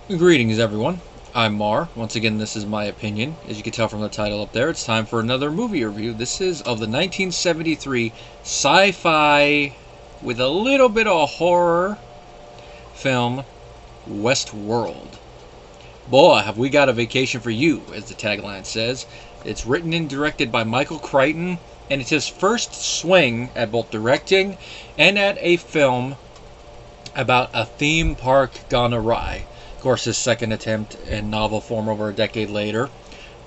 Greetings, everyone. I'm Mar. Once again, this is my opinion. As you can tell from the title up there, it's time for another movie review. This is of the 1973 sci-fi with a little bit of horror film, Westworld. Boy, have we got a vacation for you, as the tagline says. It's written and directed by Michael Crichton, and it's his first swing at both directing and at a film about a theme park gone awry. Of course, his second attempt in novel form over a decade later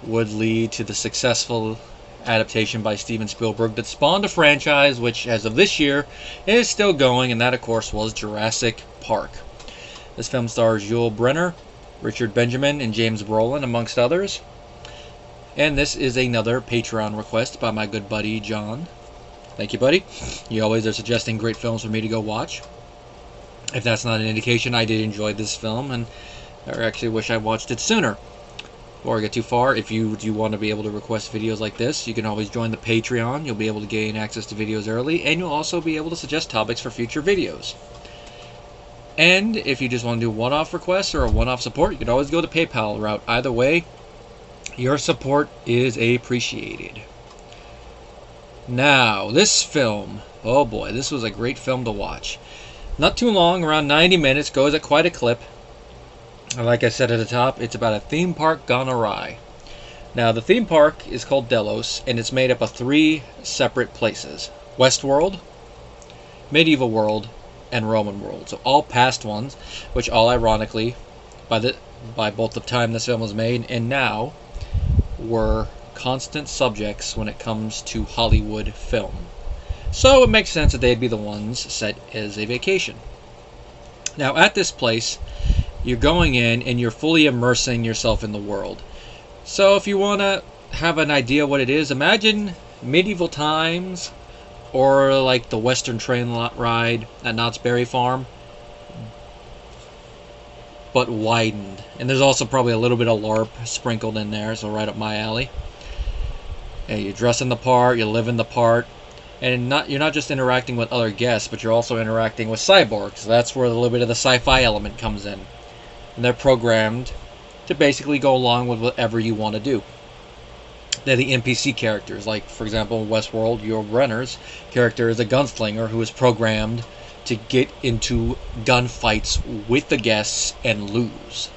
would lead to the successful adaptation by Steven Spielberg that spawned a franchise which, as of this year, is still going, and that, of course, was Jurassic Park. This film stars Yul Brynner, Richard Benjamin, and James Brolin, amongst others. And this is another Patreon request by my good buddy John. Thank you, buddy. You always are suggesting great films for me to go watch. If that's not an indication, I did enjoy this film, and I actually wish I watched it sooner. Before I get too far, if you do want to be able to request videos like this, you can always join the Patreon. You'll be able to gain access to videos early, and you'll also be able to suggest topics for future videos. And if you just want to do one-off requests or a one-off support, you can always go the PayPal route. Either way, your support is appreciated. Now, this film, oh boy, this was a great film to watch. Not too long, around 90 minutes, goes at quite a clip. And like I said at the top, it's about a theme park gone awry. Now, the theme park is called Delos, and it's made up of 3 separate places. Westworld, Medieval World, and Roman World. So all past ones, which all ironically, by both the time this film was made and now, were constant subjects when it comes to Hollywood film. So it makes sense that they'd be the ones set as a vacation. Now, at this place, you're going in and you're fully immersing yourself in the world. So if you want to have an idea what it is, imagine medieval times, or like the Western train ride at Knott's Berry Farm, but widened. And there's also probably a little bit of LARP sprinkled in there, so right up my alley. And you're dressing the part, you're living the part. And you're not just interacting with other guests, but you're also interacting with cyborgs. That's where a little bit of the sci-fi element comes in. And they're programmed to basically go along with whatever you want to do. They're the Npc characters. Like, for example, in Westworld, Yul Brynner's character is a gunslinger who is programmed to get into gunfights with the guests and lose.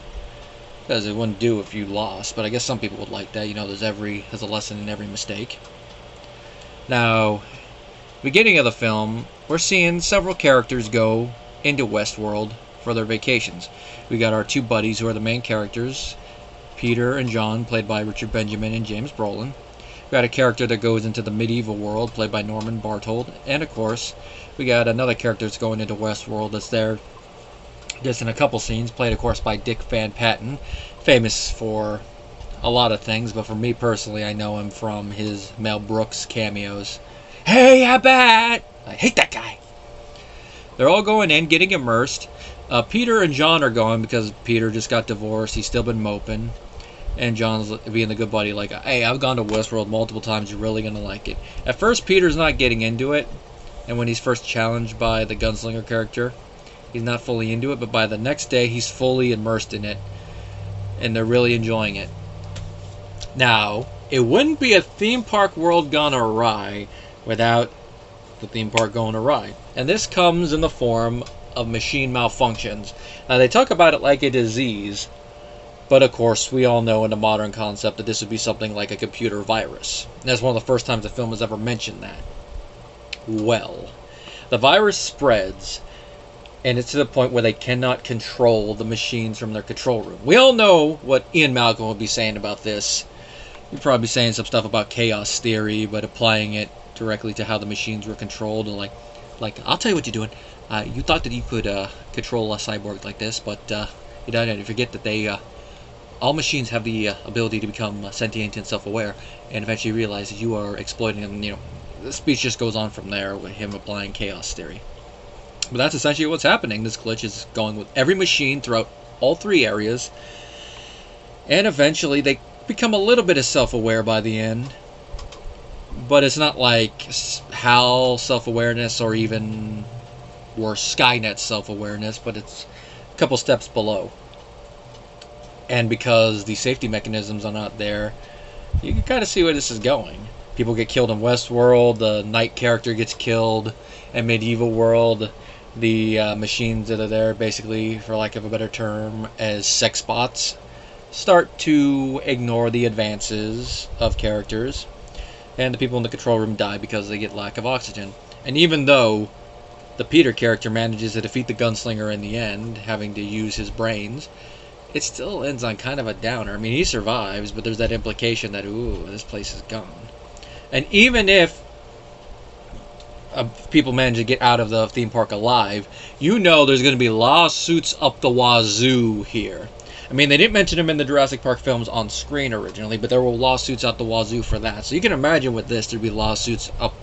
Because it wouldn't do if you lost, but I guess some people would like that. You know, there's a lesson in every mistake. Now, beginning of the film, we're seeing several characters go into Westworld for their vacations. We got our 2 buddies who are the main characters, Peter and John, played by Richard Benjamin and James Brolin. We got a character that goes into the medieval world, played by Norman Barthold. And of course, we got another character that's going into Westworld that's there just in a couple scenes, played of course by Dick Van Patten, famous for a lot of things, but for me personally, I know him from his Mel Brooks cameos. Hey, I bet! I hate that guy. They're all going in, getting immersed. Peter and John are going because Peter just got divorced. He's still been moping. And John's being the good buddy, like, hey, I've gone to Westworld multiple times. You're really going to like it. At first, Peter's not getting into it. And when he's first challenged by the gunslinger character, he's not fully into it. But by the next day, he's fully immersed in it. And they're really enjoying it. Now, it wouldn't be a theme park world gone awry without the theme park going awry. And this comes in the form of machine malfunctions. Now, they talk about it like a disease, but of course, we all know in the modern concept that this would be something like a computer virus. And that's one of the first times the film has ever mentioned that. Well, the virus spreads, and it's to the point where they cannot control the machines from their control room. We all know what Ian Malcolm would be saying about this. You'd probably be saying some stuff about chaos theory, but applying it directly to how the machines were controlled. And like I'll tell you what you're doing. You thought that you could control a cyborg like this, but you don't forget that all machines have the ability to become sentient and self-aware, and eventually realize that you are exploiting them. You know, the speech just goes on from there with him applying chaos theory. But that's essentially what's happening. This glitch is going with every machine throughout all 3 areas, and eventually they become a little bit of self-aware by the end, but it's not like HAL self-awareness or even worse, Skynet self-awareness, but it's a couple steps below. And because the safety mechanisms are not there, you can kind of see where this is going. People get killed in Westworld, the knight character gets killed. In Medieval World, the machines that are there, basically, for lack of a better term, as sex bots, start to ignore the advances of characters, and the people in the control room die because they get lack of oxygen. And even though the Peter character manages to defeat the gunslinger in the end, having to use his brains, it still ends on kind of a downer. I mean, he survives, but there's that implication that, ooh, this place is gone. And even if people manage to get out of the theme park alive, you know there's going to be lawsuits up the wazoo here. I mean, they didn't mention them in the Jurassic Park films on screen originally, but there were lawsuits out the wazoo for that. So you can imagine with this, there'd be lawsuits up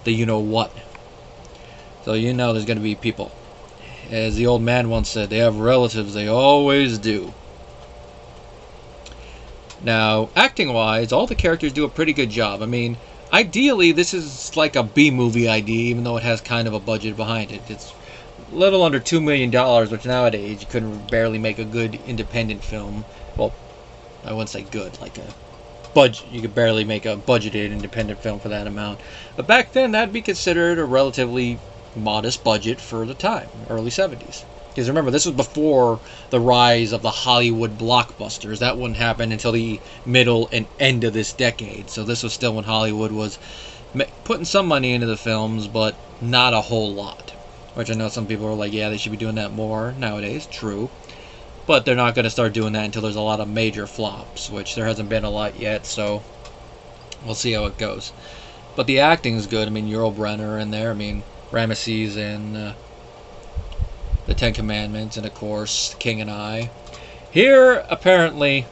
the you-know-what. So you know there's going to be people. As the old man once said, they have relatives, they always do. Now, acting-wise, all the characters do a pretty good job. I mean, ideally, this is like a B-movie idea, even though it has kind of a budget behind it. It's a little under $2 million, which nowadays you couldn't barely make a good independent film. Well, I wouldn't say good, like a budget. You could barely make a budgeted independent film for that amount. But back then, that'd be considered a relatively modest budget for the time, early 70s. Because remember, this was before the rise of the Hollywood blockbusters. That wouldn't happen until the middle and end of this decade. So this was still when Hollywood was putting some money into the films, but not a whole lot. Which I know some people are like, yeah, they should be doing that more nowadays. True. But they're not going to start doing that until there's a lot of major flops, which there hasn't been a lot yet, so we'll see how it goes. But the acting is good. I mean, Yul Brynner in there. I mean, Ramesses and the Ten Commandments, and of course, King and I. Here, apparently,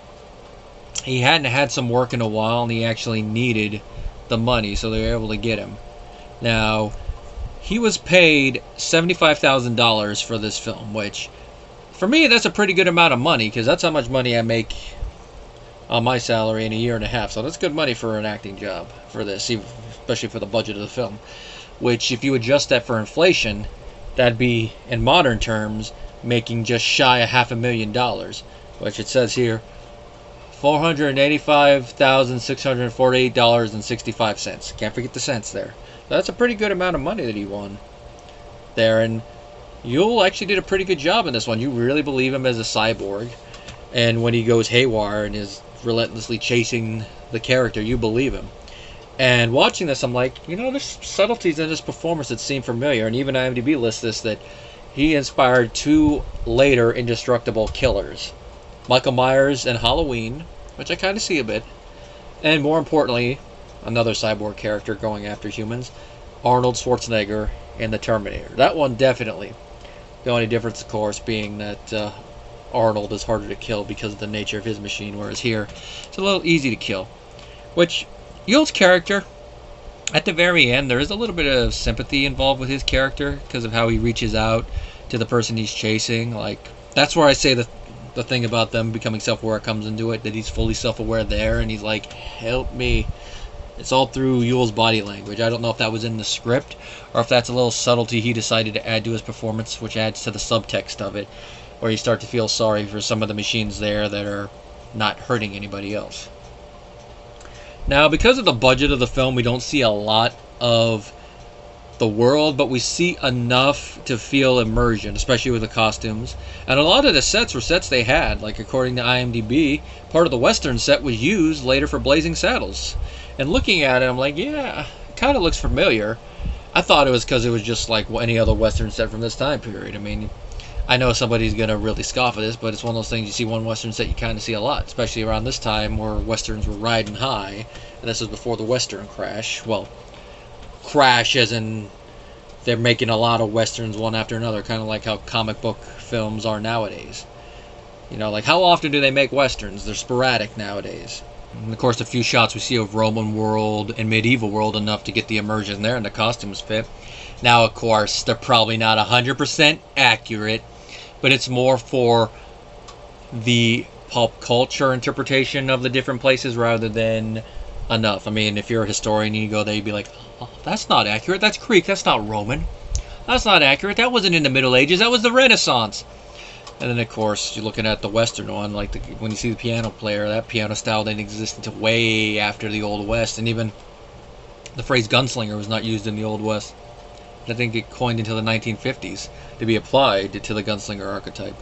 he hadn't had some work in a while, and he actually needed the money, so they were able to get him. Now, he was paid $75,000 for this film, which, for me, that's a pretty good amount of money, because that's how much money I make on my salary in a year and a half. So that's good money for an acting job for this, especially for the budget of the film. Which, if you adjust that for inflation, that'd be, in modern terms, making just shy of $500,000, which it says here, $485,648.65. Can't forget the cents there. That's a pretty good amount of money that he won there, and Yul actually did a pretty good job in this one. You really believe him as a cyborg, and when he goes haywire and is relentlessly chasing the character, you believe him. And watching this, I'm like, you know, there's subtleties in this performance that seem familiar. And even IMDb lists this, that he inspired two later indestructible killers. Michael Myers in Halloween, which I kind of see a bit. And more importantly, another cyborg character going after humans, Arnold Schwarzenegger in The Terminator. That one definitely. The only difference, of course, being that Arnold is harder to kill because of the nature of his machine, whereas here, it's a little easy to kill. Which, Yul's character, at the very end, there is a little bit of sympathy involved with his character because of how he reaches out to the person he's chasing. Like, that's where I say the thing about them becoming self-aware comes into it, that he's fully self-aware there, and he's like, help me. It's all through Yul's body language. I don't know if that was in the script, or if that's a little subtlety he decided to add to his performance, which adds to the subtext of it, where you start to feel sorry for some of the machines there that are not hurting anybody else. Now, because of the budget of the film, we don't see a lot of the world, but we see enough to feel immersion, especially with the costumes. And a lot of the sets were sets they had. Like, according to IMDb, part of the Western set was used later for Blazing Saddles. And looking at it, I'm like, yeah, it kind of looks familiar. I thought it was because it was just like any other Western set from this time period. I mean, I know somebody's going to really scoff at this, but it's one of those things, you see one Western set, you kind of see a lot, especially around this time where Westerns were riding high, and this was before the Western crash. Well, crash as in they're making a lot of Westerns one after another, kind of like how comic book films are nowadays. You know, like, how often do they make Westerns? They're sporadic nowadays. And of course, the few shots we see of Roman world and medieval world enough to get the immersion there and the costumes fit. Now, of course, they're probably not 100% accurate, but it's more for the pop culture interpretation of the different places rather than enough. I mean, if you're a historian and you go there, you'd be like, oh, that's not accurate. That's Greek. That's not Roman. That's not accurate. That wasn't in the Middle Ages. That was the Renaissance. And then, of course, you're looking at the Western one, like when you see the piano player, that piano style didn't exist until way after the Old West, and even the phrase gunslinger was not used in the Old West. I think it coined until the 1950s to be applied to the gunslinger archetype.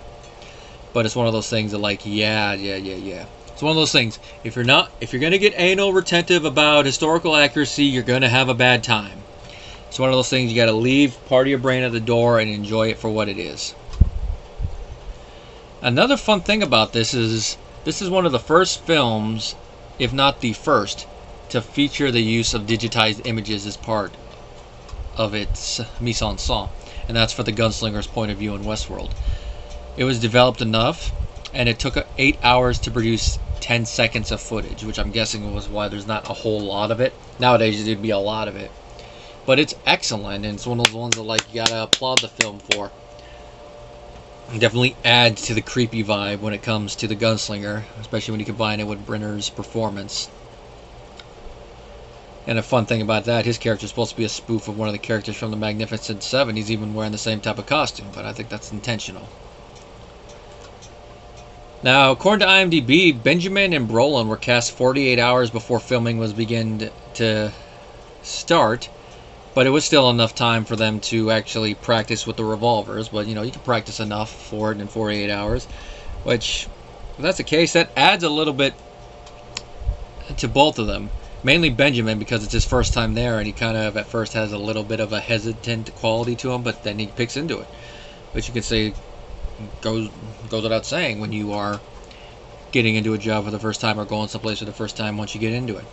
But it's one of those things that, like, yeah. It's one of those things. If you're gonna get anal retentive about historical accuracy, you're gonna have a bad time. It's one of those things you gotta leave part of your brain at the door and enjoy it for what it is. Another fun thing about this is one of the first films, if not the first, to feature the use of digitized images as part of its mise en scène, and that's for the gunslinger's point of view in Westworld. It was developed enough, and it took 8 hours to produce 10 seconds of footage, which I'm guessing was why there's not a whole lot of it. Nowadays, there'd be a lot of it. But it's excellent, and it's one of those ones that, like, you gotta applaud the film for. It definitely adds to the creepy vibe when it comes to the gunslinger, especially when you combine it with Brenner's performance. And a fun thing about that, his character is supposed to be a spoof of one of the characters from the Magnificent Seven. He's even wearing the same type of costume, but I think that's intentional. Now, according to IMDb, Benjamin and Brolin were cast 48 hours before filming was begun to start, but it was still enough time for them to actually practice with the revolvers. But, you know, you can practice enough for it in 48 hours, which, if that's the case, that adds a little bit to both of them. Mainly Benjamin, because it's his first time there, and he kind of at first has a little bit of a hesitant quality to him, but then he picks into it. Which you could say goes without saying when you are getting into a job for the first time or going someplace for the first time once you get into it.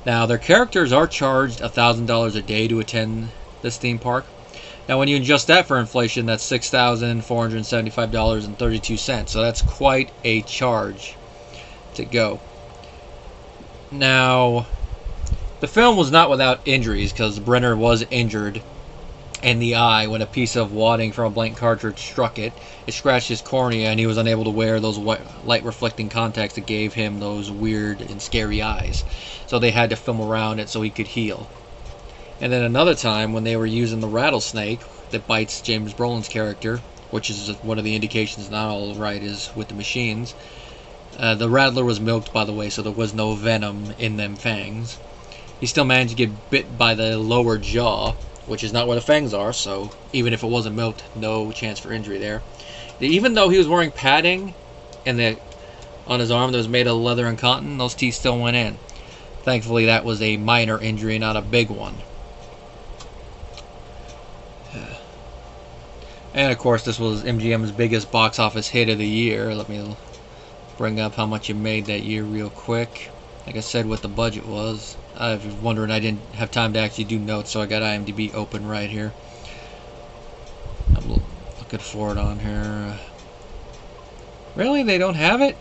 Now, their characters are charged $1,000 a day to attend this theme park. Now, when you adjust that for inflation, that's $6,475.32. So that's quite a charge to go. Now, the film was not without injuries, because Brenner was injured in the eye when a piece of wadding from a blank cartridge struck it. It scratched his cornea, and he was unable to wear those light-reflecting contacts that gave him those weird and scary eyes. So they had to film around it so he could heal. And then another time, when they were using the rattlesnake that bites James Brolin's character, which is one of the indications not all right is with the machines, the rattler was milked, by the way, so there was no venom in them fangs. He still managed to get bit by the lower jaw, which is not where the fangs are, so even if it wasn't milked, no chance for injury there. Even though he was wearing padding and on his arm that was made of leather and cotton, those teeth still went in. Thankfully, that was a minor injury, not a big one. And of course, this was MGM's biggest box office hit of the year. Let me bring up how much it made that year real quick. Like I said, what the budget was. If you're wondering, I didn't have time to actually do notes, so I got IMDb open right here. I'm looking for it on here. Really? They don't have it?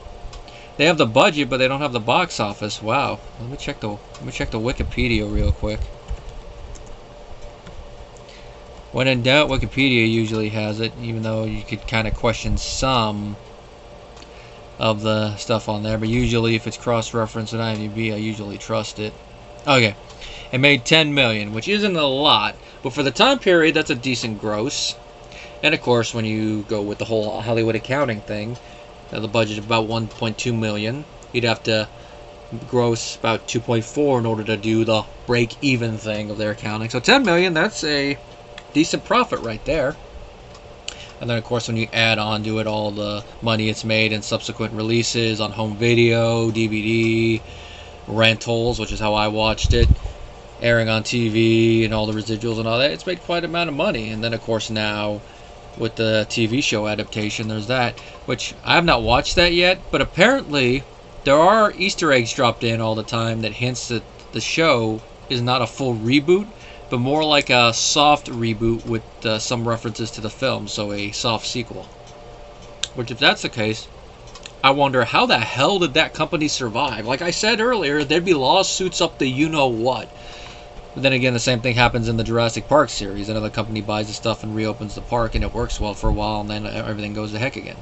They have the budget, but they don't have the box office. Wow. Let me check the Wikipedia real quick. When in doubt, Wikipedia usually has it, even though you could kind of question some of the stuff on there. But usually, if it's cross-referenced in IMDb, I usually trust it. Okay. It made $10 million, which isn't a lot, but for the time period, that's a decent gross. And of course, when you go with the whole Hollywood accounting thing, the budget of about $1.2 million, you'd have to gross about 2.4 in order to do the break-even thing of their accounting. So $10 million, that's a decent profit right there. And then, of course, when you add on to it all the money it's made in subsequent releases on home video, DVD, rentals, which is how I watched it, airing on TV, and all the residuals and all that, it's made quite an amount of money. And then, of course, now with the TV show adaptation, there's that, which I have not watched that yet, but apparently there are Easter eggs dropped in all the time that hints that the show is not a full reboot, but more like a soft reboot with some references to the film, so a soft sequel. Which, if that's the case, I wonder how the hell did that company survive? Like I said earlier, there'd be lawsuits up the you-know-what. But then again, the same thing happens in the Jurassic Park series. Another company buys the stuff and reopens the park, and it works well for a while, and then everything goes to heck again.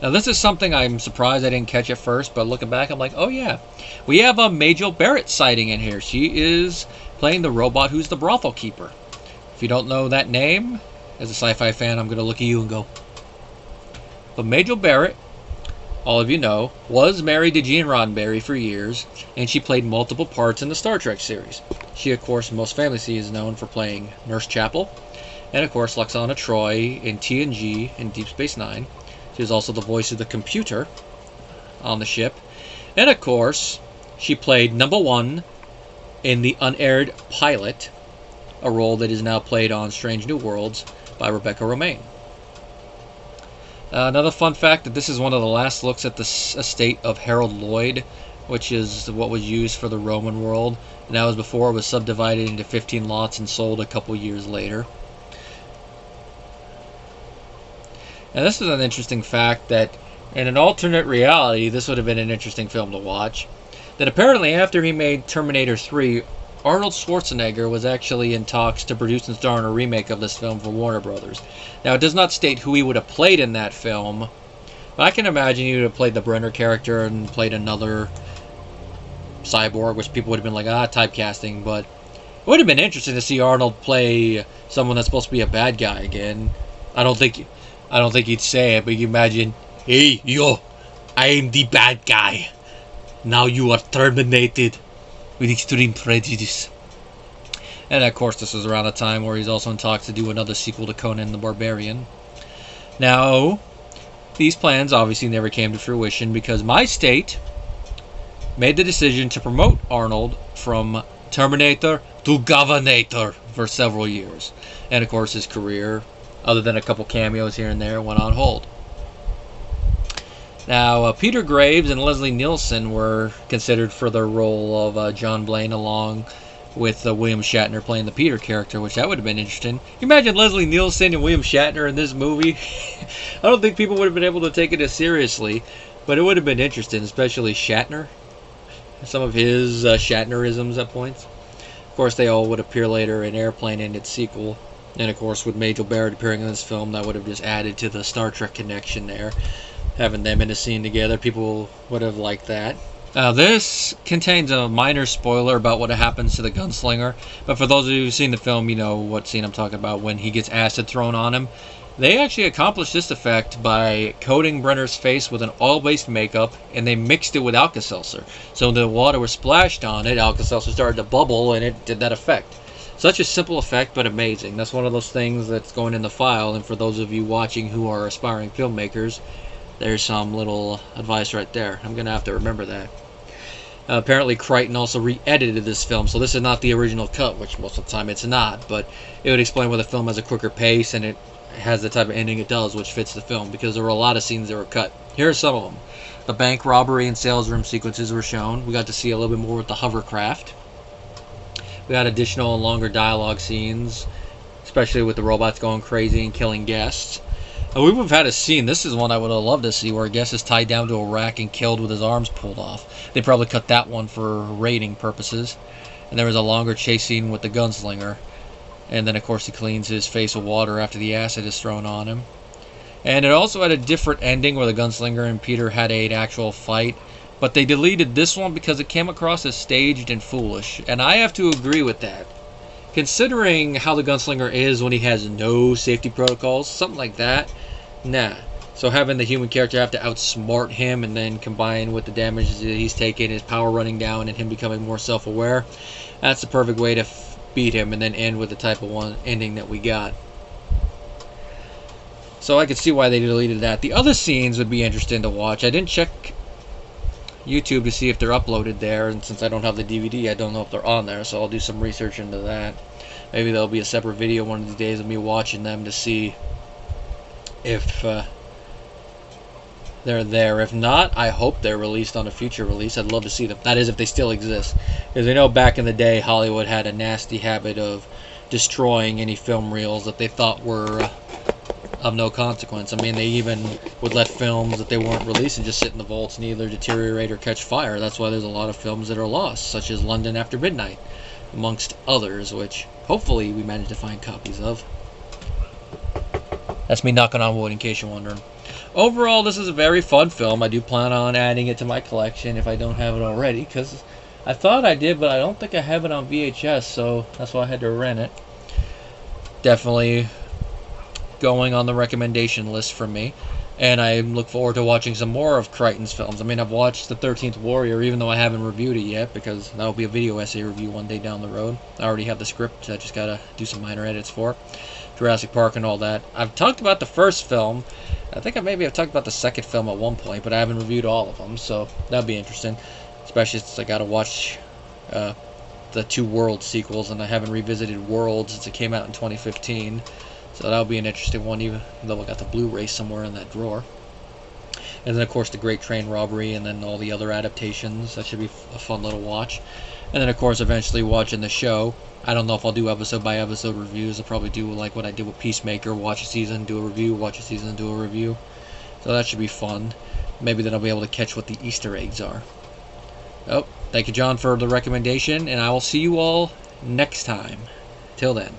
Now, this is something I'm surprised I didn't catch at first, but looking back, I'm like, oh yeah. We have a Majel Barrett sighting in here. She is playing the robot who's the brothel keeper. If you don't know that name, as a sci-fi fan, I'm going to look at you and go, But Majel Barrett, all of you know, was married to Gene Roddenberry for years, and she played multiple parts in the Star Trek series. She, of course, most famously is known for playing Nurse Chapel, and of course Lwaxana Troi in TNG and Deep Space Nine. She was also the voice of the computer on the ship. And of course, she played number 1 in the unaired pilot, a role that is now played on Strange New Worlds by Rebecca Romijn. Another fun fact, that this is one of the last looks at the estate of Harold Lloyd, which is what was used for the Roman world, and that was before it was subdivided into 15 lots and sold a couple years later. And this is an interesting fact, that in an alternate reality, this would have been an interesting film to watch. That apparently after he made Terminator 3, Arnold Schwarzenegger was actually in talks to produce and star in a remake of this film for Warner Brothers. Now, it does not state who he would have played in that film, but I can imagine he would have played the Brenner character and played another cyborg, which people would have been like, typecasting, but it would have been interesting to see Arnold play someone that's supposed to be a bad guy again. I don't think he'd say it, but you imagine, hey, yo, I am the bad guy. Now you are terminated with extreme prejudice. And of course, this was around a time where he's also in talks to do another sequel to Conan the Barbarian. Now, these plans obviously never came to fruition because my state made the decision to promote Arnold from Terminator to Governator for several years. And of course, his career, other than a couple cameos here and there, went on hold. Now, Peter Graves and Leslie Nielsen were considered for the role of John Blaine, along with William Shatner playing the Peter character, which that would have been interesting. Can you imagine Leslie Nielsen and William Shatner in this movie? I don't think people would have been able to take it as seriously, but it would have been interesting, especially Shatner. Some of his Shatnerisms at points. Of course, they all would appear later in Airplane and its sequel. And of course, with Majel Barrett appearing in this film, that would have just added to the Star Trek connection there. Having them in a scene together, people would have liked that. Now, this contains a minor spoiler about what happens to the gunslinger, but for those of you who've seen the film, you know what scene I'm talking about, when he gets acid thrown on him. They actually accomplished this effect by coating Brenner's face with an oil-based makeup, and they mixed it with Alka-Seltzer. So when the water was splashed on it, Alka-Seltzer started to bubble, and it did that effect. Such a simple effect, but amazing. That's one of those things that's going in the file, and for those of you watching who are aspiring filmmakers, there's some little advice right there. I'm going to have to remember that. Apparently, Crichton also re-edited this film, so this is not the original cut, which most of the time it's not, but it would explain why the film has a quicker pace, and it has the type of ending it does, which fits the film, because there were a lot of scenes that were cut. Here are some of them. The bank robbery and sales room sequences were shown. We got to see a little bit more with the hovercraft. We had additional and longer dialogue scenes, especially with the robots going crazy and killing guests. And we would have had a scene, this is one I would have loved to see, where a guest is tied down to a rack and killed with his arms pulled off. They probably cut that one for rating purposes. And there was a longer chase scene with the gunslinger. And then, of course, he cleans his face with water after the acid is thrown on him. And it also had a different ending where the gunslinger and Peter had an actual fight. But they deleted this one because it came across as staged and foolish. And I have to agree with that. Considering how the gunslinger is when he has no safety protocols, something like that, nah. So having the human character have to outsmart him and then combine with the damage that he's taken, his power running down, and him becoming more self-aware, that's the perfect way to beat him and then end with the type of one ending that we got. So I could see why they deleted that. The other scenes would be interesting to watch. I didn't check YouTube to see if they're uploaded there, and since I don't have the DVD, I don't know if they're on there, so I'll do some research into that. Maybe there'll be a separate video one of these days of me watching them to see if they're there. If not, I hope they're released on a future release. I'd love to see them. That is, if they still exist. Because I know back in the day, Hollywood had a nasty habit of destroying any film reels that they thought were of no consequence. I mean, they even would let films that they weren't releasing just sit in the vaults and either deteriorate or catch fire. That's why there's a lot of films that are lost, such as London After Midnight, amongst others, which hopefully we managed to find copies of. That's me knocking on wood in case you're wondering. Overall, this is a very fun film. I do plan on adding it to my collection if I don't have it already, because I thought I did, but I don't think I have it on VHS, so that's why I had to rent it. Definitely going on the recommendation list from me. And I look forward to watching some more of Crichton's films. I mean, I've watched The 13th Warrior, even though I haven't reviewed it yet, because that'll be a video essay review one day down the road. I already have the script, I just gotta do some minor edits for it. Jurassic Park and all that. I've talked about the first film. I think maybe I've talked about the second film at one point, but I haven't reviewed all of them, so that'll be interesting. Especially since I gotta watch the two World sequels, and I haven't revisited World since it came out in 2015. So that'll be an interesting one, even though I got the Blu-ray somewhere in that drawer. And then, of course, the Great Train Robbery, and then all the other adaptations. That should be a fun little watch. And then, of course, eventually watching the show. I don't know if I'll do episode-by-episode reviews. I'll probably do like what I did with Peacemaker. Watch a season, do a review. Watch a season, do a review. So that should be fun. Maybe then I'll be able to catch what the Easter eggs are. Oh, thank you, John, for the recommendation. And I will see you all next time. Till then.